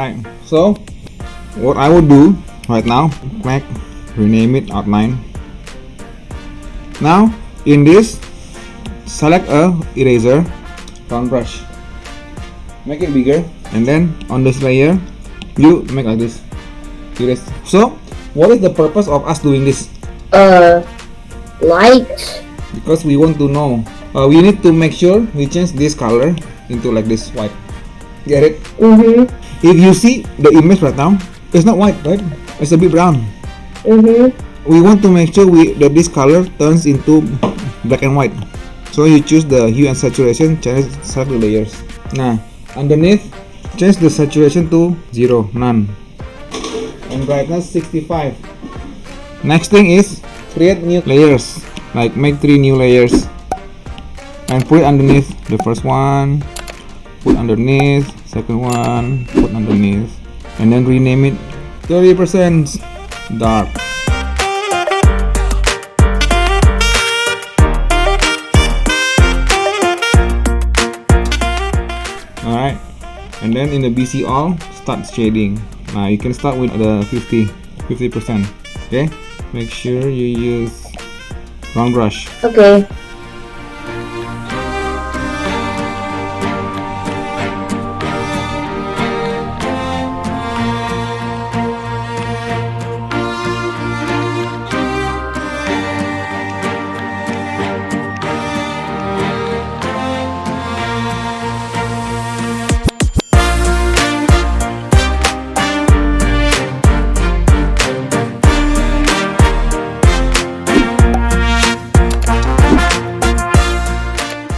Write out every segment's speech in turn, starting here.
Alright, so what I would do right now, rename it outline. Now in this, select a eraser, round brush, make it bigger, and then on this layer you make like this, erase. So what is the purpose of us doing this? Light. Because we want to know, we need to make sure we change this color into like this white. Get it? If you see the image right now, it's not white, right? It's a bit brown. We want to make sure that this color turns into black and white. So you choose the hue and saturation, select the layers. Now underneath, change the saturation to 0, none, and brightness 65. Next thing is create new layers, like make 3 new layers and put it underneath the first one, put underneath second one, put underneath, and then rename it 30% dark. Alright, and then in the BC all, start shading. Now you can start with the 50%. Okay, make sure you use round brush. Okay.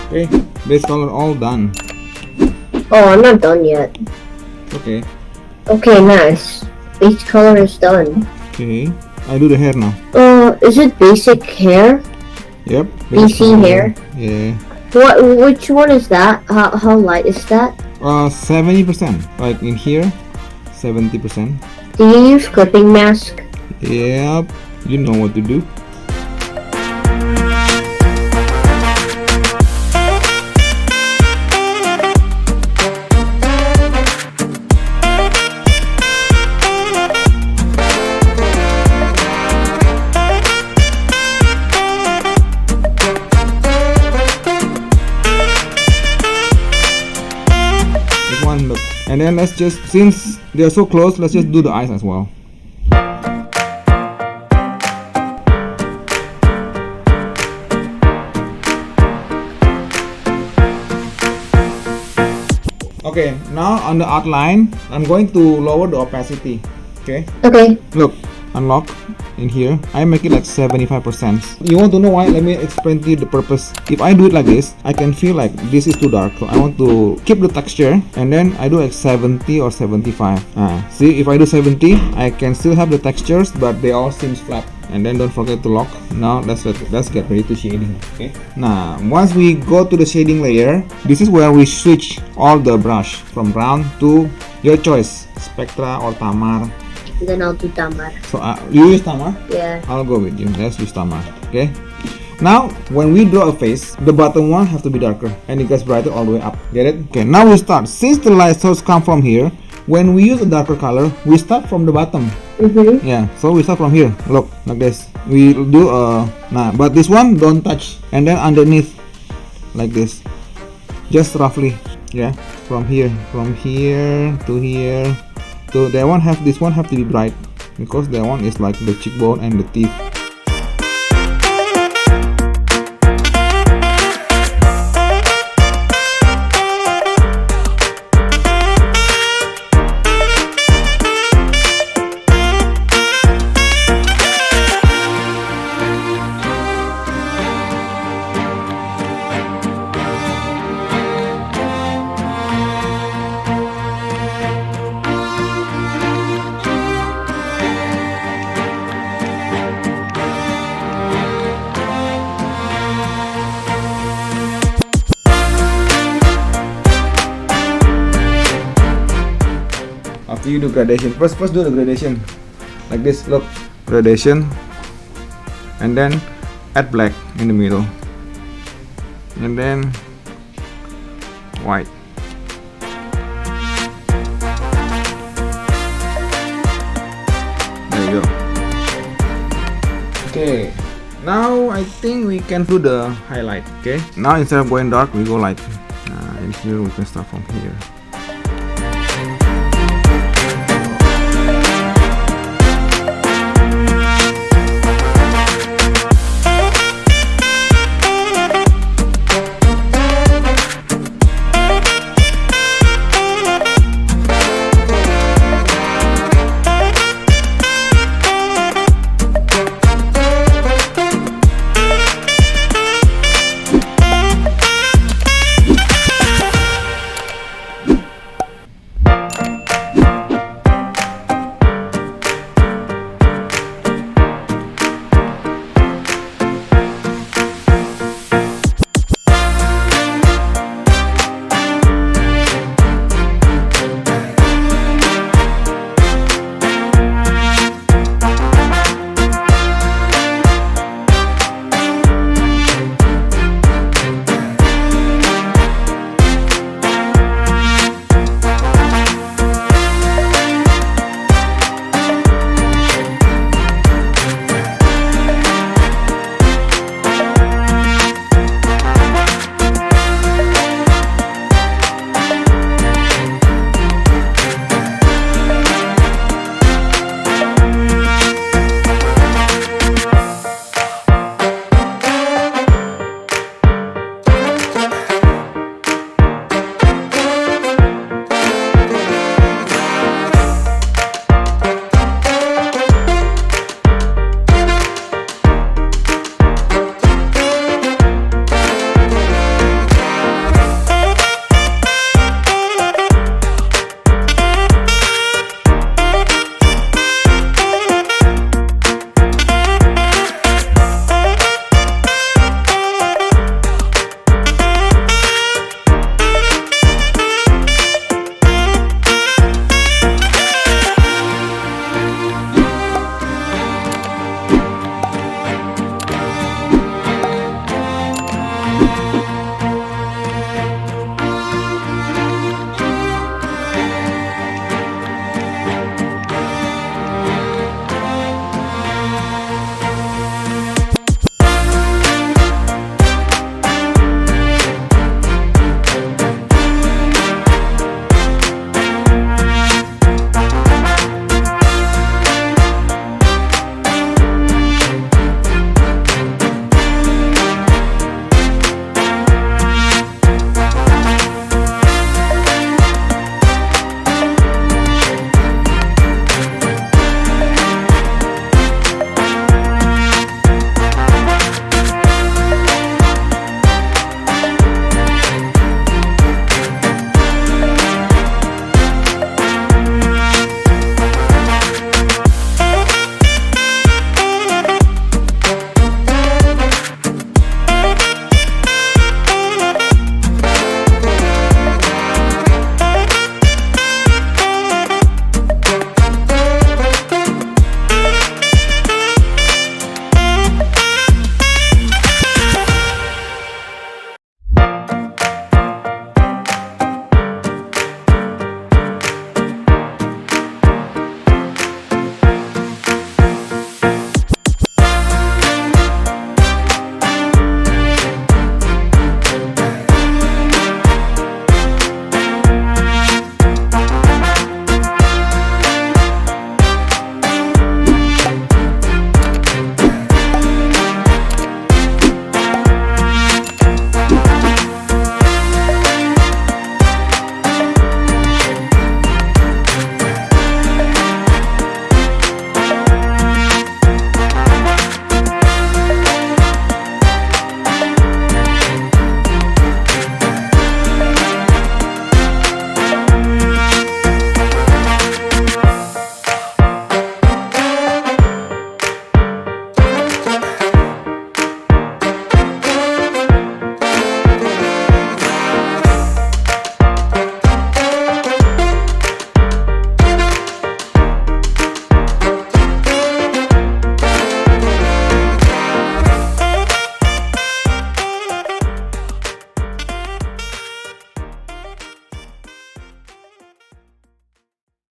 Okay, base color all done. Oh, I'm not done yet. Okay. Okay, nice. Base color is done. Okay, I do the hair now. Is it basic hair? Yep. BC hair? Yeah. Which one is that? How light is that? 70%. Like in here, 70%. Do you use clipping mask? Yep. You know what to do. And then let's just, since they're so close, let's just do the eyes as well. Okay, now on the outline, I'm going to lower the opacity. Okay. Okay. Look, unlock in here. I make it like 75%. You want to know why? Let me explain to you the purpose. If I do it like this, I can feel like this is too dark. So I want to keep the texture, and then I do like 70 or 75. See, if I do 70, I can still have the textures, but they all seems flat. And then don't forget to lock. Now let's get ready to shading. Okay. Now once we go to the shading layer, this is where we switch all the brush from round to your choice, Spectra or Tamar. Then I'll do Gambar. So you use Tamar? Yeah. I'll go with you. Let's use Tamar. Okay. Now when we draw a face, the bottom one have to be darker and it gets brighter all the way up. Get it? Okay. Now we start. Since the light source come from here, when we use a darker color, we start from the bottom. Yeah. So we start from here. Look, like this. We do but this one don't touch. And then underneath, like this. Just roughly. Yeah. From here to here. So that one this one have to be bright because that one is like the cheekbone and the teeth. After you do gradation, first do the gradation like this. Look, gradation, and then add black in the middle, and then white. Okay, now I think we can do the highlight. Okay, now instead of going dark, we go light. And here we can start from here.